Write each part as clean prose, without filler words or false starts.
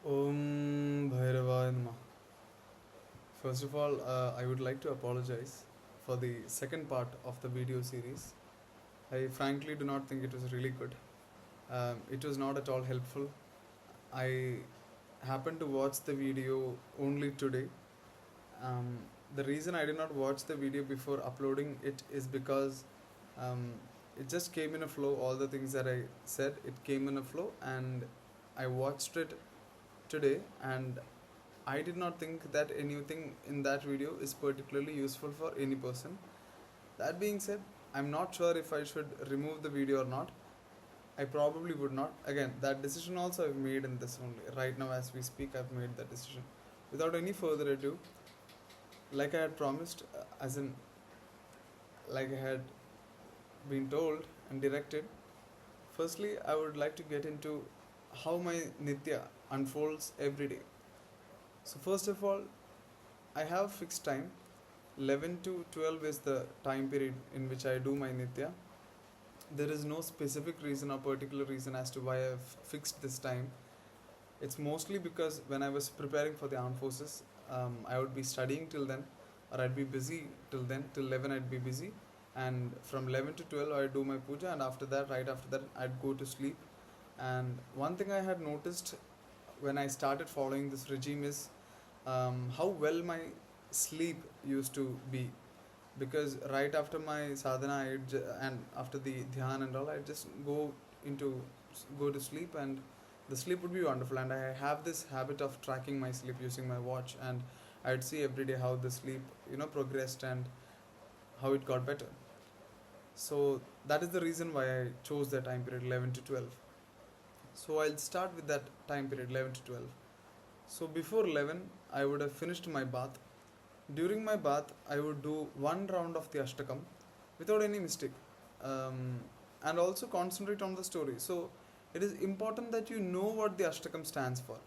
Om Bhairavaya Namah. First of all, I would like to apologize for the second part of the video series. I frankly do not think it was really good. It was not at all helpful. I happened to watch the video only today. Um, the reason I did not watch the video before uploading it is because um, it just came in a flow. All the things that I said, it came in a flow, and I watched it today, and I did not think that anything in that video is particularly useful for any person. That being said, I'm not sure if I should remove the video or not. I probably would not. Again, that decision also I've made in this only. Right now, as we speak, I've made that decision. Without any further ado, like I had promised, like I had been told and directed, firstly, I would like to get into how my Nitya unfolds every day. So, first of all, I have fixed time. 11 to 12 is the time period in which I do my Nitya. There is no specific reason or particular reason as to why I've fixed this time. It's mostly because when I was preparing for the armed forces, I would be studying till then, or I'd be busy till then. Till 11, I'd be busy, and from 11 to 12, I'd do my puja, and after that, right after that, I'd go to sleep. And one thing I had noticed when I started following this regime is how well my sleep used to be, because right after my sadhana and after the dhyan and all, I'd just into go to sleep, and the sleep would be wonderful. And I have this habit of tracking my sleep using my watch, and I'd see every day how the sleep progressed and how it got better. So that is the reason why I chose that time period, 11 to 12. So I'll start with that time period, 11 to 12. So before 11, I would have finished my bath. During my bath, I would do one round of the Ashtakam without any mistake, and also concentrate on the story. So it is important that you know what the Ashtakam stands for.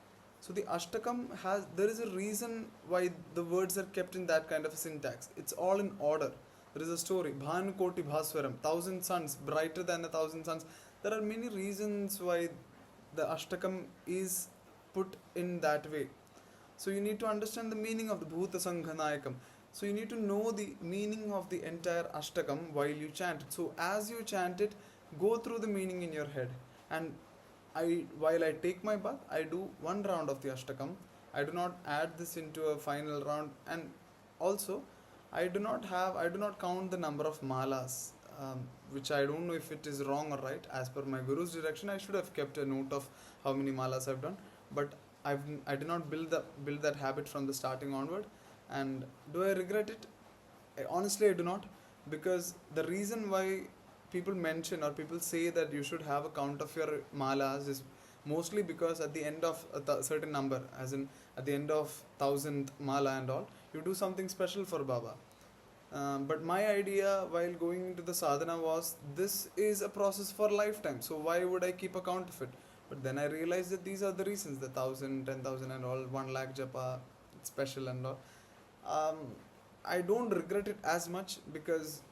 So the Ashtakam there is a reason why the words are kept in that kind of syntax. It's all in order. There is a story. Bhanu Koti Bhaswaram, 1,000 suns, brighter than 1,000 suns. There are many reasons why the Ashtakam is put in that way. So you need to understand the meaning of the Bhuta Sanghanayakam. So you need to know the meaning of the entire Ashtakam while you chant it. So as you chant it, go through the meaning in your head. And while I take my bath, I do one round of the Ashtakam. I do not add this into a final round. And also, I do not count the number of malas, which I don't know if it is wrong or right. As per my guru's direction, I should have kept a note of how many malas I've done. But I did not build that habit from the starting onward. And do I regret it? Honestly, I do not, because the reason why people mention or people say that you should have a count of your malas is mostly because at the end of a certain number, as in at the end of 1,000th mala and all, you do something special for Baba. But my idea while going into the sadhana was, this is a process for lifetime, so why would I keep account of it? But then I realized that these are the reasons, the 1,000, 10,000 and all, 1 lakh japa, special and all. I don't regret it as much, because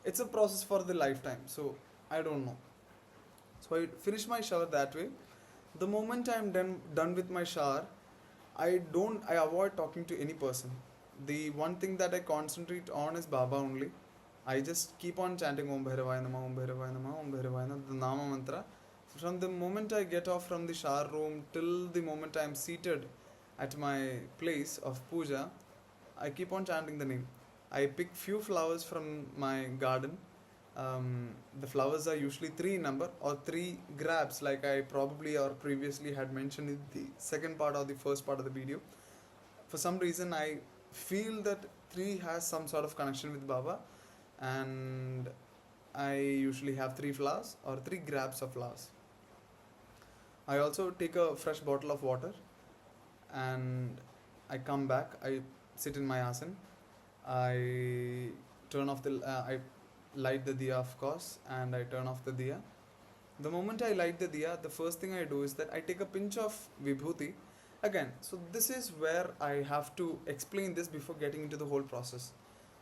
it's a process for the lifetime, so I don't know. So I finish my shower that way. The moment I'm done with my shower, I avoid talking to any person. The one thing that I concentrate on is Baba only. I just keep on chanting Om Bhairavaya Namah, Om Bhairavaya Namah, Om Bhairavaya Namah, the Nama mantra. From the moment I get off from the shower room till the moment I am seated at my place of puja, I keep on chanting the name. I pick few flowers from my garden. The flowers are usually 3 in number, or 3 grabs, like I probably or previously had mentioned in the second part or the first part of the video. For some reason, I feel that 3 has some sort of connection with Baba, and I usually have 3 flowers or 3 grabs of flowers. I also take a fresh bottle of water, and I come back. I sit in my asan. I turn off I light the diya, of course, and I turn off the diya. The moment I light the diya, the first thing I do is that I take a pinch of vibhuti. Again, so this is where I have to explain this before getting into the whole process.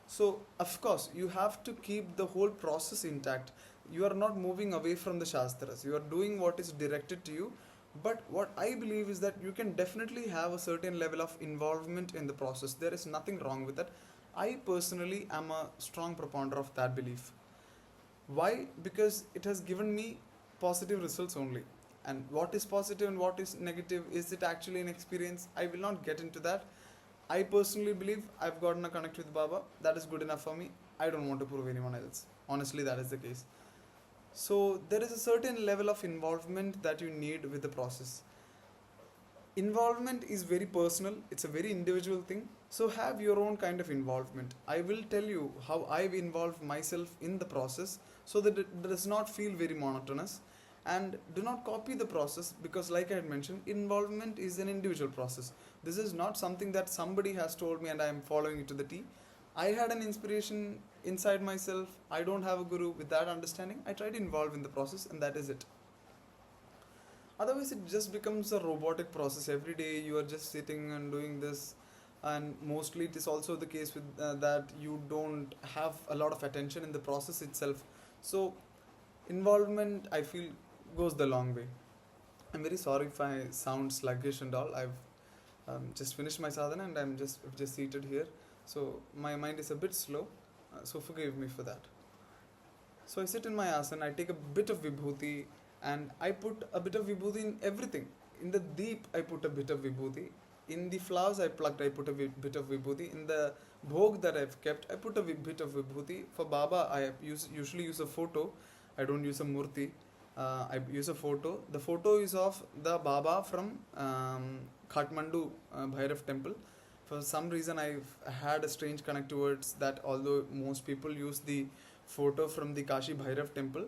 So, of course, you have to keep the whole process intact. You are not moving away from the Shastras. You are doing what is directed to you. But what I believe is that you can definitely have a certain level of involvement in the process. There is nothing wrong with that. I personally am a strong proponent of that belief. Why? Because it has given me positive results only. And what is positive and what is negative? Is it actually an experience? I will not get into that. I personally believe I've gotten a connect with Baba. That is good enough for me. I don't want to prove anyone else. Honestly, that is the case. So there is a certain level of involvement that you need with the process. Involvement is very personal, it's a very individual thing. So have your own kind of involvement. I will tell you how I've involved myself in the process so that it does not feel very monotonous. And do not copy the process, because like I had mentioned, involvement is an individual process. This is not something that somebody has told me and I am following it to the T. I had an inspiration inside myself. I don't have a guru. With that understanding, I try to involve in the process, and that is it. Otherwise, it just becomes a robotic process. Every day you are just sitting and doing this, and mostly it is also the case with that you don't have a lot of attention in the process itself. So involvement, I feel, goes the long way. I'm very sorry if I sound sluggish and all. I've just finished my sadhana and I'm just seated here, so my mind is a bit slow. So forgive me for that. So I sit in my asana, I take a bit of vibhuti, and I put a bit of vibhuti in everything. In the deep, I put a bit of vibhuti. In the flowers I plucked, I put a bit of vibhuti. In the bhog that I've kept, I put a bit of vibhuti. For Baba, I usually use a photo. I don't use a murti. I use a photo. The photo is of the Baba from Kathmandu Bhairav temple. For some reason, I've had a strange connect towards that, although most people use the photo from the Kashi Bhairav temple.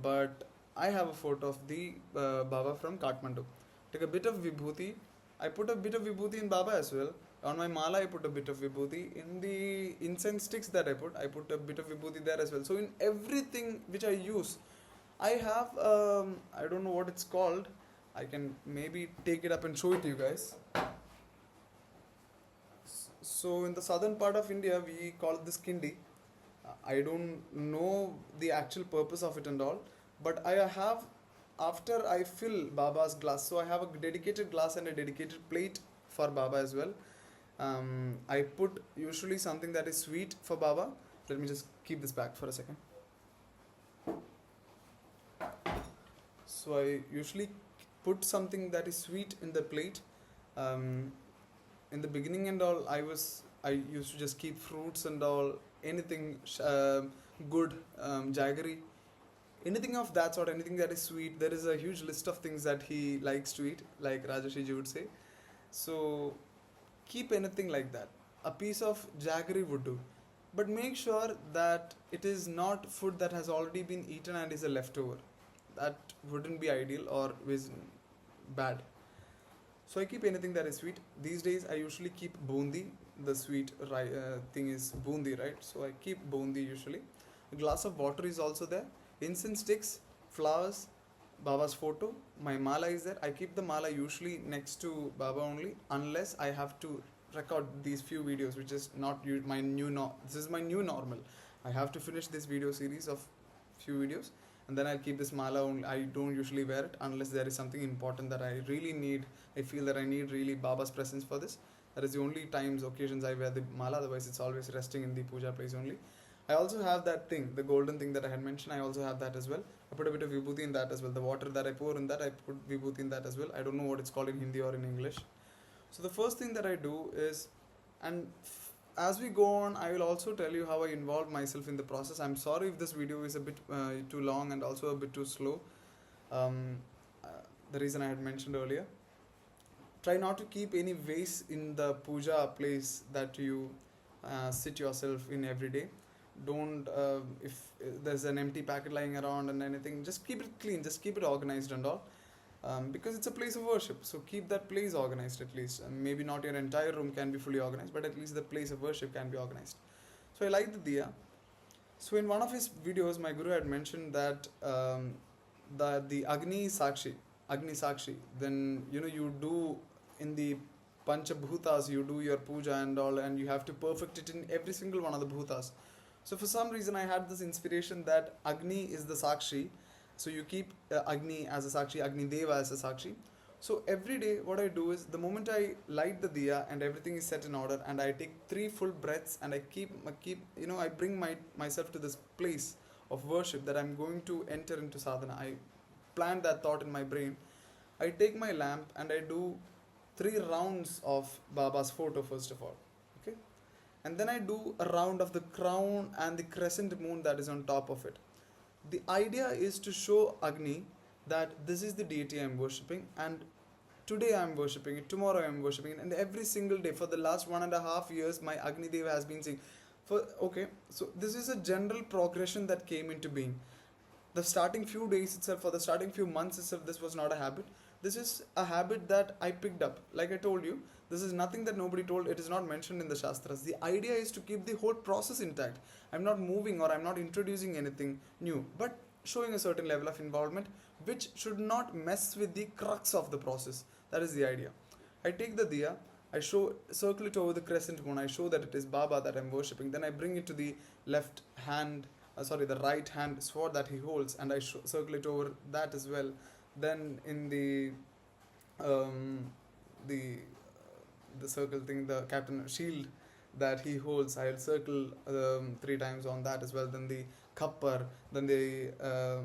But I have a photo of the Baba from Kathmandu. Take a bit of vibhuti. I put a bit of vibhuti in Baba as well. On my mala, I put a bit of vibhuti. In the incense sticks that I put a bit of vibhuti there as well. So in everything which I use, I have, I don't know what it's called. I can maybe take it up and show it to you guys. So in the southern part of India, we call this kindi. I don't know the actual purpose of it and all, but I have, after I fill Baba's glass, so I have a dedicated glass and a dedicated plate for Baba as well. I put usually something that is sweet for Baba. Let me just keep this back for a second. So I usually put something that is sweet in the plate. In the beginning and all, I used to just keep fruits and all, anything good, jaggery, anything of that sort, anything that is sweet. There is a huge list of things that he likes to eat, like Rajarshi Ji would say. So keep anything like that. A piece of jaggery would do. But make sure that it is not food that has already been eaten and is a leftover. That wouldn't be ideal or is bad. So I keep anything that is sweet. These days I usually keep bundi. The sweet thing is bundi, right? So I keep bundi usually. A glass of water is also there. Incense sticks, flowers, Baba's photo. My mala is there. I keep the mala usually next to Baba only, unless I have to record these few videos, which is not my this is my new normal. I have to finish this video series of few videos, and then I'll keep this mala only. I don't usually wear it unless there is something important that I really need. I feel that I need really Baba's presence for this. That is the only occasions I wear the mala. Otherwise, it's always resting in the puja place only. I also have that thing, the golden thing that I had mentioned. I also have that as well. I put a bit of vibhuti in that as well. The water that I pour in that, I put vibhuti in that as well. I don't know what it's called in Hindi or in English. So the first thing that I do is, and as we go on, I will also tell you how I involve myself in the process. I'm sorry if this video is a bit too long and also a bit too slow. The reason I had mentioned earlier. Try not to keep any vase in the puja place that you sit yourself in every day. Don't, if there's an empty packet lying around and anything, just keep it clean, just keep it organized and all. Because it's a place of worship, so keep that place organized at least. And maybe not your entire room can be fully organized, but at least the place of worship can be organized. So I like the diya. So in one of his videos, my guru had mentioned that the Agni Sakshi, then you do in the Panchabhutas, you do your puja and all, and you have to perfect it in every single one of the bhutas. So for some reason I had this inspiration that Agni is the Sakshi. So you keep Agni as a Sakshi, Agni Deva as a Sakshi. So every day, what I do is the moment I light the diya and everything is set in order, and I take three full breaths, and I keep I bring myself to this place of worship that I'm going to enter into sadhana. I plant that thought in my brain. I take my lamp and I do three rounds of Baba's photo first of all. Okay, and then I do a round of the crown and the crescent moon that is on top of it. The idea is to show Agni that this is the deity I am worshipping, and today I am worshipping it, tomorrow I am worshipping it, and every single day for the last 1.5 years, my Agni Deva has been saying. So this is a general progression that came into being. The starting few days itself, for the starting few months itself, this was not a habit. This is a habit that I picked up. Like I told you, this is nothing that nobody told. It is not mentioned in the Shastras. The idea is to keep the whole process intact. I'm not moving or I'm not introducing anything new, but showing a certain level of involvement which should not mess with the crux of the process. That is the idea. I take the diya, I circle it over the crescent moon, I show that it is Baba that I'm worshipping. Then I bring it to the left hand, the right hand sword that he holds, and I circle it over that as well. Then in um, the the circle thing, the captain shield that he holds, I'll circle three times on that as well. Then the kappar, then the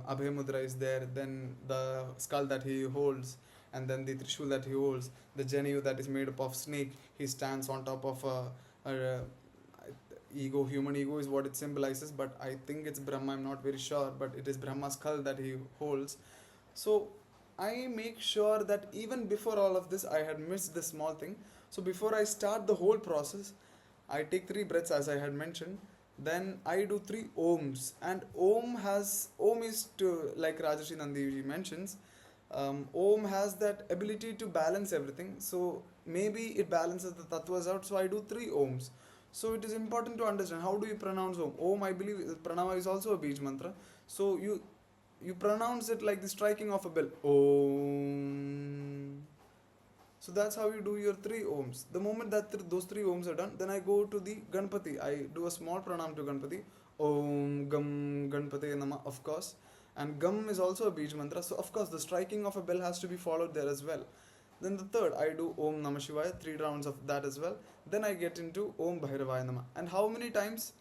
Abhay Mudra is there, then the skull that he holds, and then the trishul that he holds, the Jenu that is made up of snake. He stands on top of a ego. Human ego is what it symbolizes, but I think it's Brahma, I'm not very sure, but it is Brahma's skull that he holds. So I make sure that even before all of this, I had missed this small thing. So before I start the whole process, I take three breaths as I had mentioned. Then I do three ohms, and om is to, like Rajarshi Nandy Ji mentions, om has that ability to balance everything. So maybe it balances the tattvas out. So I do three ohms. So it is important to understand how do you pronounce om. Om, I believe, pranava is also a beej mantra. So you pronounce it like the striking of a bell. Om. So that's how you do your three ohms. The moment that those three ohms are done, then I go to the Ganpati. I do a small pranam to Ganpati. Om Gam Ganpati Nama, of course. And Gam is also a beej mantra. So of course the striking of a bell has to be followed there as well. Then the third, I do Om Namah Shivaya, three rounds of that as well. Then I get into Om Bhairavaya Nama. And how many times?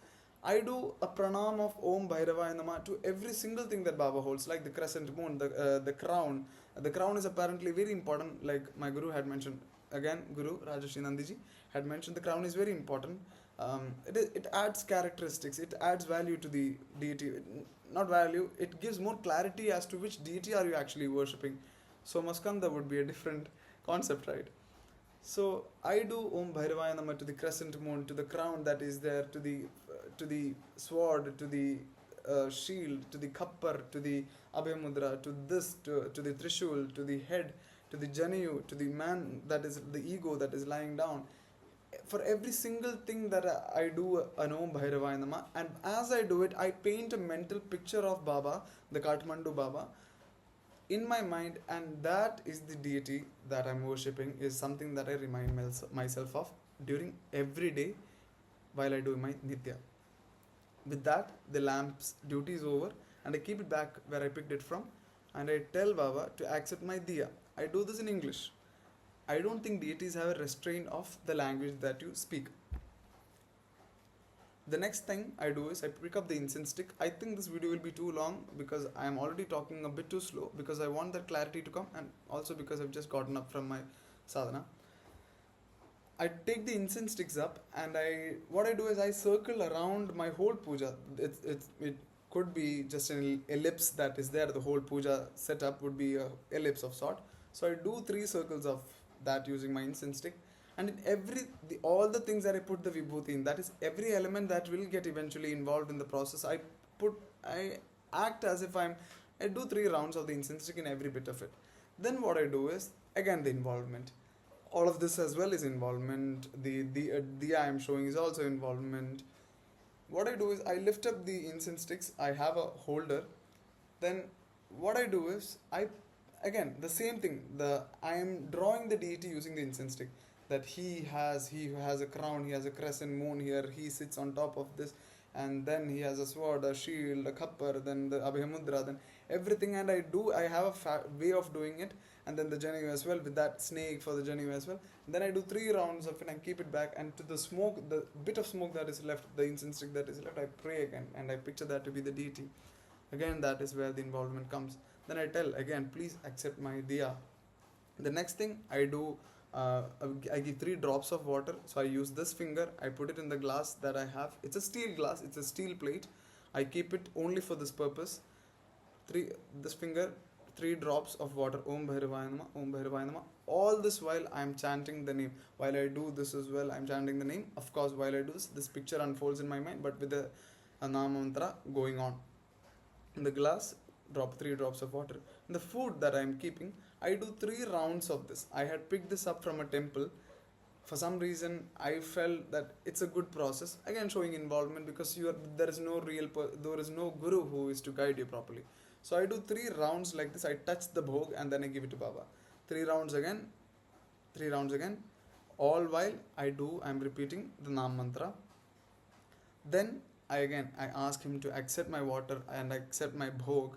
I do a pranam of Om Bhairavaya Nama to every single thing that Baba holds, like the crescent moon, the crown. The crown is apparently very important, like my Guru had mentioned. Again, Guru Rajarshi Nandy Ji had mentioned the crown is very important. It adds characteristics, it adds value to the deity. Not value, it gives more clarity as to which deity are you actually worshipping. So Maskanda would be a different concept, right? So I do Om Bhairavaya Nama to the crescent moon, to the crown that is there, to the sword, to the shield, to the kappar, to the Abhay Mudra, to the trishul, to the head, to the Janayu, to the man that is the ego that is lying down. For every single thing that I do an Om Bhairavaya Nama, and as I do it, I paint a mental picture of Baba, the Kathmandu Baba, in my mind, and that is the deity that I'm worshipping, is something that I remind myself of during every day while I do my Nitya. With that, the lamp's duty is over, and I keep it back where I picked it from, and I tell Baba to accept my diya. I do this in English. I don't think deities have a restraint of the language that you speak. The next thing I do is I pick up the incense stick. I think this video will be too long because I am already talking a bit too slow, because I want that clarity to come, and also because I've just gotten up from my sadhana. I take the incense sticks up, and what I do is I circle around my whole puja. It could be just an ellipse that is there. The whole puja setup would be a ellipse of sort. So I do three circles of that using my incense stick. And in all the things that I put the vibhuti in, that is every element that will get eventually involved in the process, I act as if I do three rounds of the incense stick in every bit of it. Then what I do is, again, the involvement. All of this as well is involvement. The I am showing is also involvement. What I do is I lift up the incense sticks. I have a holder. Then what I do is again the same thing. I am drawing the deity using the incense stick. That he has a crown, he has a crescent moon here, he sits on top of this. and then he has a sword, a shield, a khappar, then the abhayamudra, then everything. And I have a way of doing it, and then the Janu as well, with that snake for the Janu as well. And then I do 3 rounds of it and keep it back, and to the smoke, the bit of smoke that is left, the incense stick that is left, I pray again, and I picture that to be the deity. Again, that is where the involvement comes. Then I tell again, please accept my diya. The next thing I do, I give 3 drops of water. So I use this finger, I put it in the glass that I have. It's a steel glass, it's a steel plate. I keep it only for this purpose. This finger, 3 drops of water. Om Bhairavaya Nama, Om Bhairavaya Nama. All this while I am chanting the name. While I do this as well, I am chanting the name. Of course, while I do this picture unfolds in my mind, but with a Nama mantra going on. In the glass, drop 3 drops of water. In the food that I am keeping, I do 3 rounds of this. I had picked this up from a temple. For some reason, I felt that it's a good process. Again, showing involvement, because there is no there is no guru who is to guide you properly. So I do 3 rounds like this. I touch the bhog and then I give it to Baba. 3 rounds again, 3 rounds again. All while I'm repeating the Nam mantra. Then I ask him to accept my water and accept my bhog.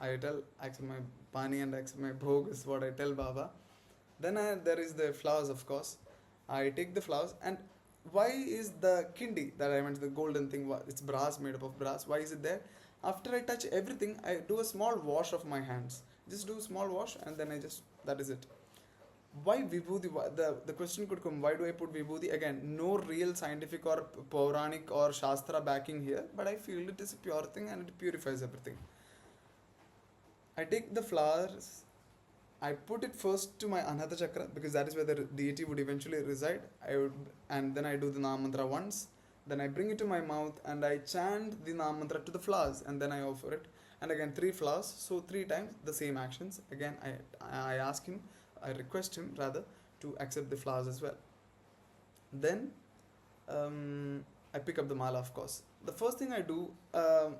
Accept my pani and accept my bhog is what I tell Baba. Then there is the flowers, of course. I take the flowers, and why is the kindi that I meant, the golden thing, it's brass, made up of brass, why is it there? After I touch everything, I do a small wash of my hands. Just do a small wash, and then that is it. Why vibhuti? The question could come, why do I put vibhuti? Again, no real scientific or Puranic or Shastra backing here, but I feel it is a pure thing and it purifies everything. I take the flowers, I put it first to my Anahata Chakra, because that is where the deity would eventually reside. And then I do the Nam Mantra once, then I bring it to my mouth and I chant the Nam Mantra to the flowers, and then I offer it. And again, 3 flowers, so 3 times the same actions. Again, I ask him, I request him rather, to accept the flowers as well. Then I pick up the mala, of course. The first thing I do,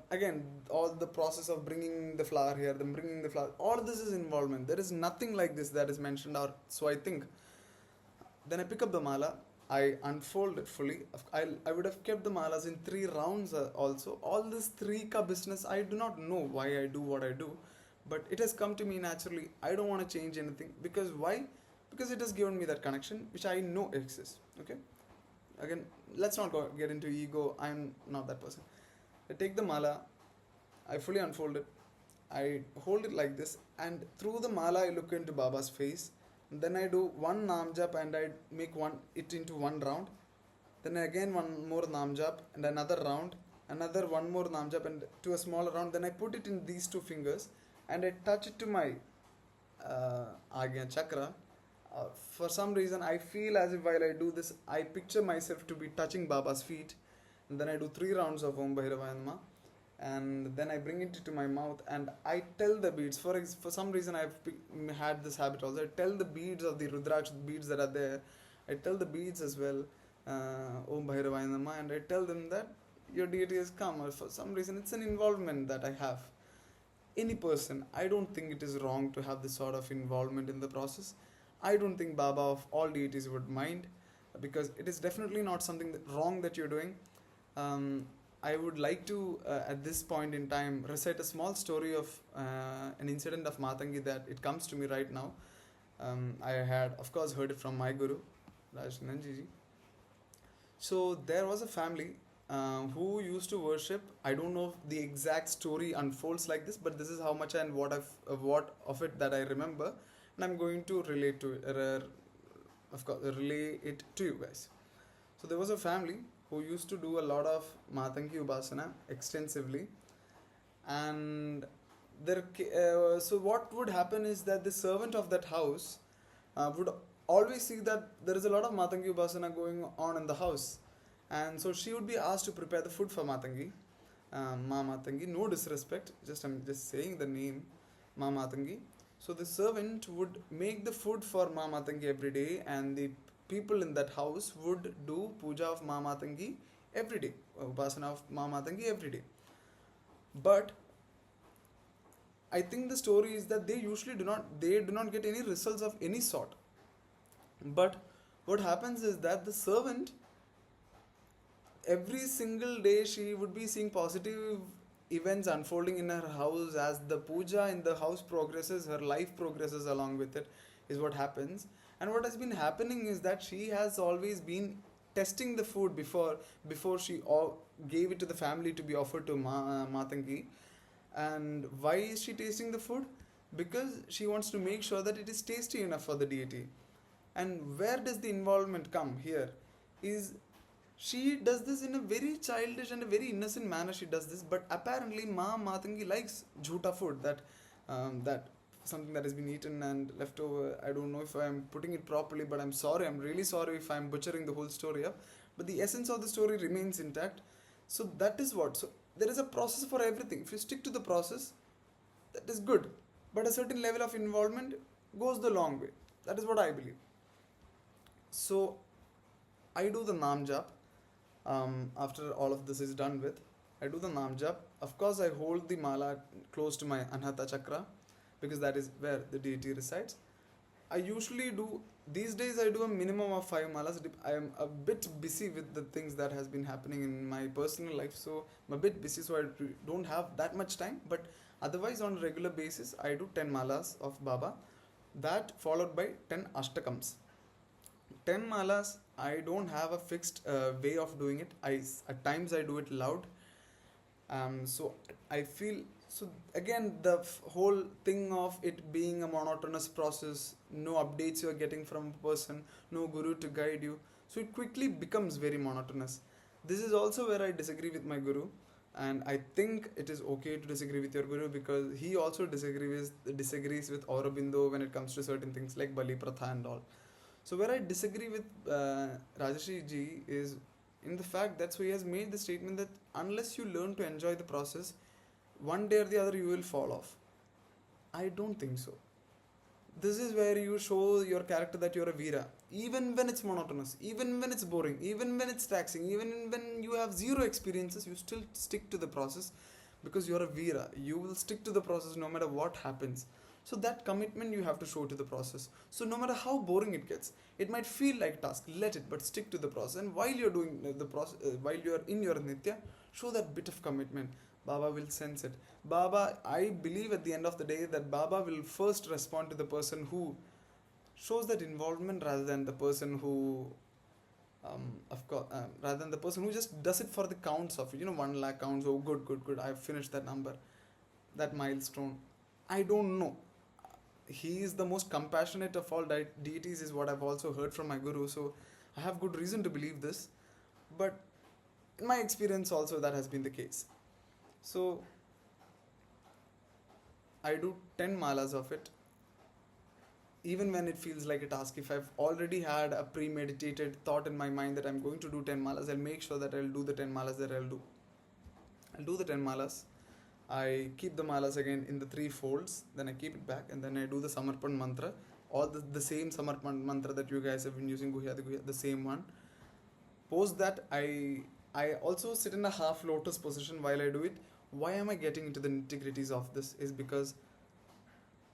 again, all the process of bringing the flower here, then bringing the flower, all this is involvement. There is nothing like this that is mentioned, or so I think. Then I pick up the mala, I unfold it fully. I would have kept the malas in 3 rounds also. All this 3 ka business, I do not know why I do what I do, but it has come to me naturally. I don't want to change anything. Because why? Because it has given me that connection, which I know exists. Okay? Again, let's not get into ego. I'm not that person. I take the mala, I fully unfold it, I hold it like this, and through the mala I look into Baba's face. Then I do 1 Nam Jap and I make it into 1 round. Then again 1 more Nam Jap and another round. Another 1 more Nam Jap and to a smaller round. Then I put it in these 2 fingers and I touch it to my Agya Chakra. For some reason, I feel as if while I do this, I picture myself to be touching Baba's feet. And then I do 3 rounds of Om Bhairavaya Nama. And then I bring it to my mouth and I tell the beads. For some reason, I've had this habit also. I tell the beads of the Rudraksh beads that are there. I tell the beads as well, Om Bhairavaya Nama, and I tell them that your deity has come. Or for some reason, it's an involvement that I have. Any person, I don't think it is wrong to have this sort of involvement in the process. I don't think Baba of all deities would mind, because it is definitely not something wrong that you're doing. I would like to, at this point in time, recite a small story of an incident of Matangi that it comes to me right now. I had, of course, heard it from my guru, Rajarshi Nandy Ji. So there was a family who used to worship. I don't know if the exact story unfolds like this, but this is how much and what of it that I remember. And I'm going to relay it to you guys. So there was a family who used to do a lot of Matangi Upasana extensively, and so what would happen is that the servant of that house would always see that there is a lot of Matangi Upasana going on in the house, and so she would be asked to prepare the food for Matangi, Ma Matangi. No disrespect, I'm just saying the name, Ma Matangi. So the servant would make the food for Ma Matangi every day, and the people in that house would do puja of Ma Matangi every day, upasana of Ma Matangi every day. But I think the story is that they do not get any results of any sort. But what happens is that the servant, every single day she would be seeing positive events unfolding in her house. As the puja in the house progresses, her life progresses along with it, is what happens. And what has been happening is that she has always been testing the food before she gave it to the family to be offered to Matangi. And why is she tasting the food? Because she wants to make sure that it is tasty enough for the deity. And where does the involvement come here? Is she does this in a very childish and a very innocent manner. She does this, but apparently Matangi likes jhuta food, that something that has been eaten and left over. I don't know if I'm putting it properly, but I'm sorry. I'm really sorry if I'm butchering the whole story up. But the essence of the story remains intact. So that is what. So there is a process for everything. If you stick to the process, that is good. But a certain level of involvement goes the long way. That is what I believe. So I do the Nam Jap. After all of this is done with, I do the Nam Jap. Of course, I hold the mala close to my Anhata Chakra, because that is where the deity resides. I usually do, these days I do a minimum of 5 malas. I am a bit busy with the things that has been happening in my personal life, so I'm a bit busy, so I don't have that much time. But otherwise, on a regular basis, I do 10 malas of Baba. That followed by 10 Ashtakams. 10 malas, I don't have a fixed way of doing it. At times I do it loud. So I feel, so again, the whole thing of it being a monotonous process, no updates you are getting from a person, no guru to guide you, so it quickly becomes very monotonous. This is also where I disagree with my guru, and I think it is okay to disagree with your guru, because he also disagrees with Aurobindo when it comes to certain things like Bali Pratha and all. So where I disagree with Rajarshi Ji is in the fact that, so he has made the statement that unless you learn to enjoy the process, one day or the other you will fall off. I don't think so. This is where you show your character that you're a Veera. Even when it's monotonous, even when it's boring, even when it's taxing, even when you have zero experiences, you still stick to the process, because you're a Veera. You will stick to the process no matter what happens. So that commitment you have to show to the process. So no matter how boring it gets, it might feel like task, let it, but stick to the process. And while you're doing the process, while you're in your Nitya, show that bit of commitment. Baba will sense it. Baba, I believe at the end of the day that Baba will first respond to the person who shows that involvement, rather than the person who, rather than the person who just does it for the counts of it. 1 lakh counts. Oh, good, good, good. I've finished that number, that milestone. I don't know. He is the most compassionate of all deities, is what I've also heard from my guru. So I have good reason to believe this. But in my experience also, that has been the case. So I do 10 malas of it, even when it feels like a task. If I've already had a premeditated thought in my mind that I'm going to do 10 malas, I'll make sure that I'll do the 10 malas that I'll do. I'll do the 10 malas. I keep the malas again in the 3 folds, then I keep it back, and then I do the Samarpan mantra, all the same Samarpan mantra that you guys have been using, Guhya, the same one. Post that, I also sit in a half lotus position while I do it. Why am I getting into the nitty-gritties of this? Is because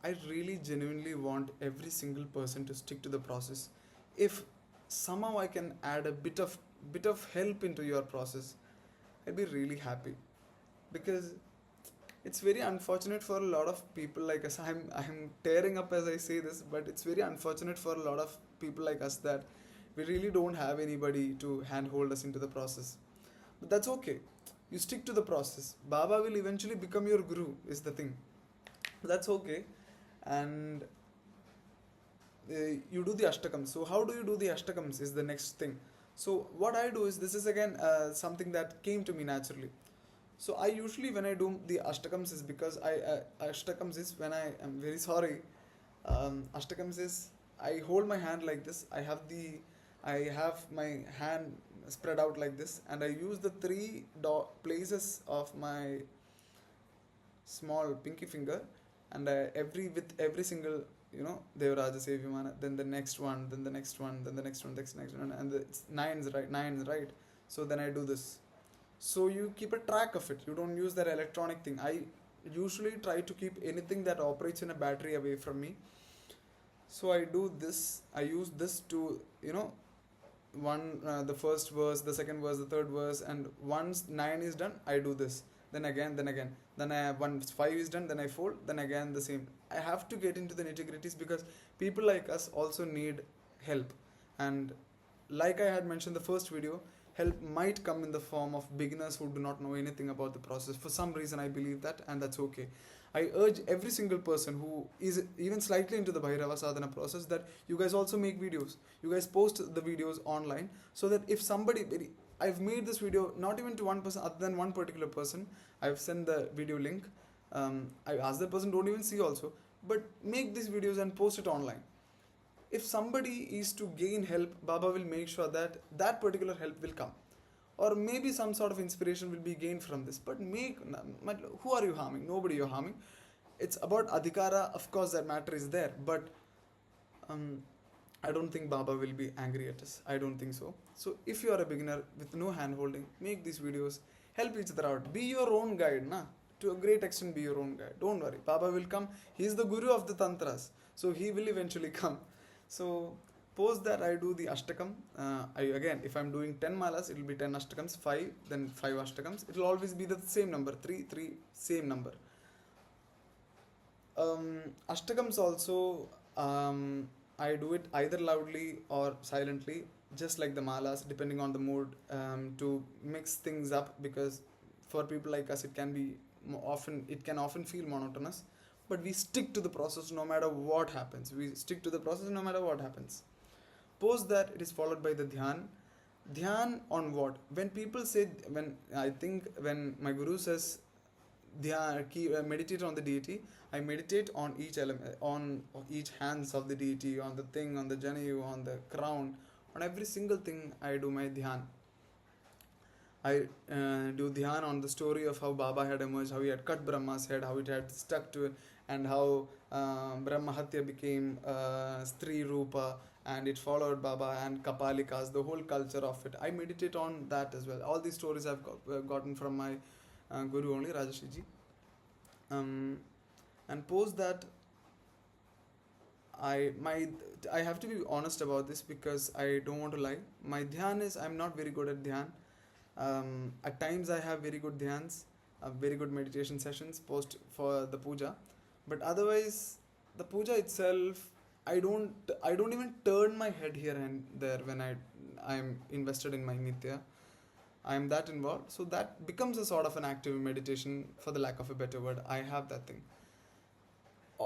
I really genuinely want every single person to stick to the process. If somehow I can add a bit of help into your process, I'd be really happy. Because it's very unfortunate for a lot of people like us. I'm tearing up as I say this, but it's very unfortunate for a lot of people like us that we really don't have anybody to handhold us into the process. But that's okay. You stick to the process. Baba will eventually become your guru, is the thing. That's okay. And you do the Ashtakams. So how do you do the Ashtakams is the next thing. So what I do is, this is again something that came to me naturally. So I usually, when I do the Ashtakams, is because Ashtakams is when I am very sorry. Ashtakams is, I hold my hand like this. I have my hand spread out like this, and I use the 3 places of my small pinky finger, and with every single, Devaraja Sevimana, then the next one, then the next one, then the next one, next one, and it's nines, right? So then I do this. So you keep a track of it. You don't use that electronic thing. I usually try to keep anything that operates in a battery away from me. So I do this. I use this to, the first verse, the second verse, the third verse, and once 9 is done, I do this. Then once 5 is done, then I fold. Then again the same. I have to get into the nitty-gritties because people like us also need help. And like I had mentioned the first video, help might come in the form of beginners who do not know anything about the process. For some reason, I believe that, and that's okay. I urge every single person who is even slightly into the Bhairava Sadhana process that you guys also make videos. You guys post the videos online so that if somebody, I've made this video not even to one person other than one particular person. I've sent the video link. I asked the person, don't even see also, but make these videos and post it online. If somebody is to gain help, Baba will make sure that that particular help will come. Or maybe some sort of inspiration will be gained from this. But who are you harming? Nobody you're harming. It's about adhikara. Of course, that matter is there. But I don't think Baba will be angry at us. I don't think so. So if you are a beginner with no hand holding, make these videos. Help each other out. Be your own guide. To a great extent, be your own guide. Don't worry. Baba will come. He is the guru of the tantras. So he will eventually come. So post that I do the ashtakam. Again, if I'm doing 10 malas, it will be 10 ashtakams, 5, then 5 ashtakams. It will always be the same number, 3, 3, same number. Ashtakams also, I do it either loudly or silently, just like the malas, depending on the mood, to mix things up, because for people like us, it can often feel monotonous. But we stick to the process no matter what happens. Post that, it is followed by the dhyan. Dhyan on what? When my guru says dhyan, meditate on the deity, I meditate on each element, on each hands of the deity, on the thing, on the janayu, on the crown, on every single thing I do my dhyan. I do dhyan on the story of how Baba had emerged, how he had cut Brahma's head, how it had stuck to it, and how Brahma Hatya became Stri Rupa, and it followed Baba and Kapalikas, the whole culture of it. I meditate on that as well. All these stories I've gotten from my guru only, Rajarshi Ji. And post that, I have to be honest about this because I don't want to lie. My dhyan is, I'm not very good at dhyan. At times I have very good dhyans, very good meditation sessions post for the puja, but otherwise the puja itself, I don't even turn my head here and there when I'm invested in my Nitya. I am that involved, so that becomes a sort of an active meditation, for the lack of a better word. I have that thing.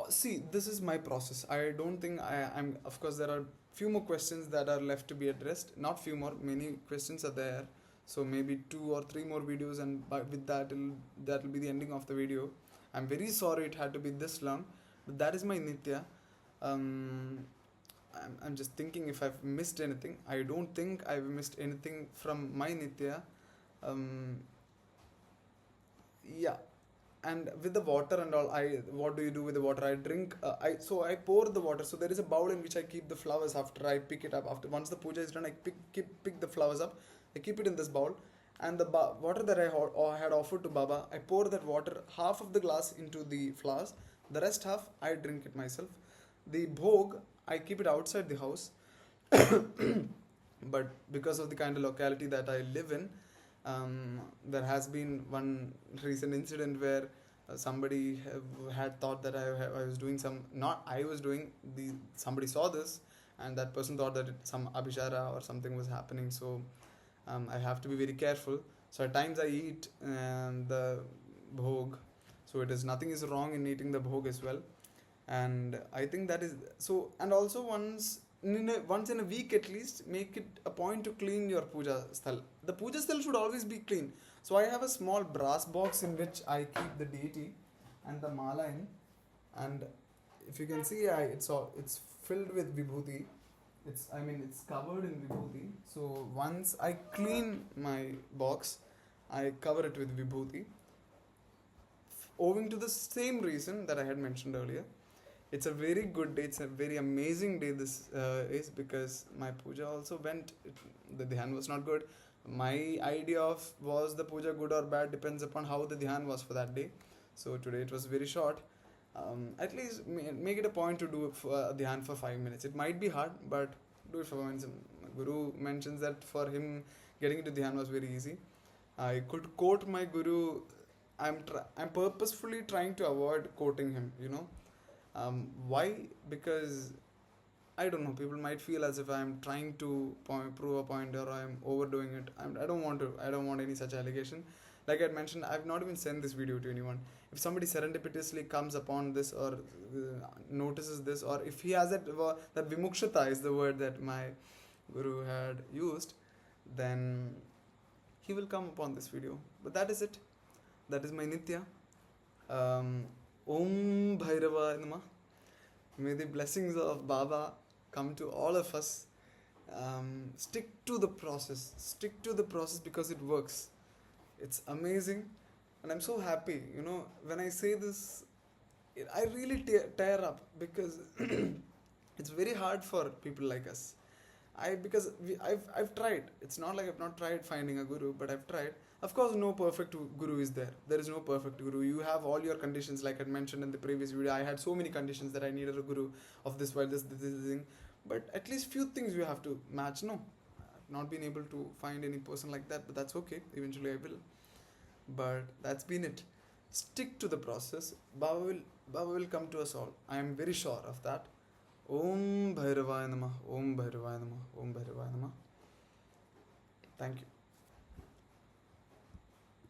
See, this is my process. I don't think I'm. Of course, there are few more questions that are left to be addressed. Not few more, many questions are there. So maybe 2 or 3 more videos, and with that will be the ending of the video. I'm very sorry it had to be this long, but that is my Nitya. I'm just thinking if I've missed anything. I don't think I've missed anything from my Nitya. Yeah. And with the water and all, what do you do with the water? I drink. I pour the water. So there is a bowl in which I keep the flowers after I pick it up. Once the puja is done, I pick the flowers up. I keep it in this bowl, and the water that I had offered to Baba, I pour that water, half of the glass, into the flowers. The rest half, I drink it myself. The bhog, I keep it outside the house. But because of the kind of locality that I live in, there has been one recent incident where somebody had thought that I was doing somebody saw this, and that person thought that some abhishara or something was happening. So I have to be very careful. So at times I eat the bhog. So nothing is wrong in eating the bhog as well. And I think that is so. And also once in a week at least, make it a point to clean your puja sthal. The puja sthal should always be clean. So I have a small brass box in which I keep the deity and the mala in. And if you can see, it's filled with vibhuti. It's covered in vibhuti. So once I clean my box, I cover it with vibhuti. Owing to the same reason that I had mentioned earlier, it's a very good day. It's a very amazing day. This is because my puja also went. The dhyan was not good. My idea was the puja good or bad depends upon how the dhyan was for that day. So today it was very short. At least make it a point to do dhyan for 5 minutes. It might be hard, but do it for 5 minutes. Guru mentions that for him getting into Dhyan was very easy. I could quote my Guru. I'm purposefully trying to avoid quoting him. Why? Because I don't know. People might feel as if I'm trying to prove a point or I'm overdoing it. I don't want to. I don't want any such allegation. Like I mentioned, I've not even sent this video to anyone. If somebody serendipitously comes upon this or notices this, or if he has that vimukshata is the word that my guru had used, then he will come upon this video. But that is it. That is my Nitya. Om Bhairava Namah. May the blessings of Baba come to all of us. Stick to the process. Stick to the process because it works. It's amazing. And I'm so happy. When I say this, I really tear up because it's very hard for people like us. I've tried. It's not like I've not tried finding a guru, but I've tried. Of course, no perfect guru is there. There is no perfect guru. You have all your conditions, like I mentioned in the previous video. I had so many conditions that I needed a guru of this thing. But at least few things you have to match. No, I've not been able to find any person like that, but that's okay. Eventually, I will. But that's been it. Stick to the process. Baba will come to us all. I am very sure of that. Om Bhairavaya Namah. Om Bhairavaya Namah. Om Bhairavaya Namah. Thank you.